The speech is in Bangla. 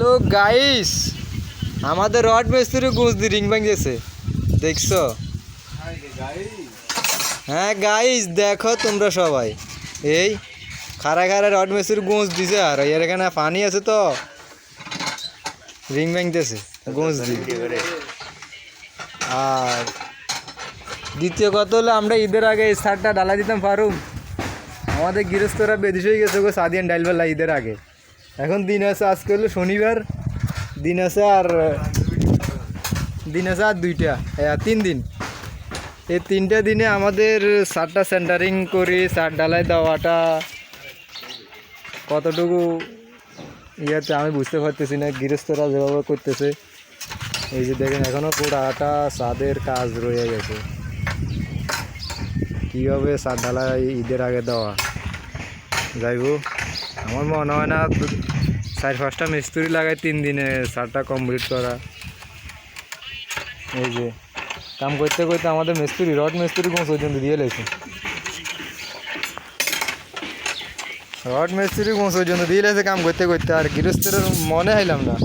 হ্যালো গাইস, আমাদের রড মিস্ত্রি গুঁজ দি রিং ভাঙিয়েছে, দেখছো? হ্যাঁ গাইস, দেখো তোমরা সবাই, এই খারা খারা রড মিস্ত্রি গুঁজ দিছে। আর এর এখানে পানি আছে তো রিং ভাঙতেছে গুঁজ দি। আর দ্বিতীয় কথা হলো, আমরা ঈদের আগে এই সারটা ডালা দিতাম পারুম। আমাদের গৃহস্থরা বেদিস হয়ে গেছে গো সাদিয়ান ডাইলবেলা ঈদের আগে। এখন দিন আছে, আজকে হলো শনিবার, দিন আছে আর দুইটা, 3 দিন। এই 3টা দিনে আমাদের সারটা সেন্টারিং করি, সার ডালাই দেওয়াটা কতটুকু ইয়েতে আমি বুঝতে পারতেছি না। গৃহস্থরা যেভাবে করতেছে, এই যে দেখেন এখনও পুরাটা ছাদের কাজ রয়ে গেছে। কীভাবে সার ডালাই ঈদের আগে দেওয়া যাইব, আমার মনে হয় না 4-5টা মিস্ত্রি লাগায় 3 দিনে সারটা কমপ্লিট করা। এই যে কাম করতে করতে আমাদের মিস্ত্রি, রড মিস্ত্রি কোন পর্যন্ত দিয়ে লেছে, রড মিস্ত্রি কোন পর্যন্ত দিয়ে লেছে কাম করতে করতে। আর গৃহস্থের মনে হাইলাম না।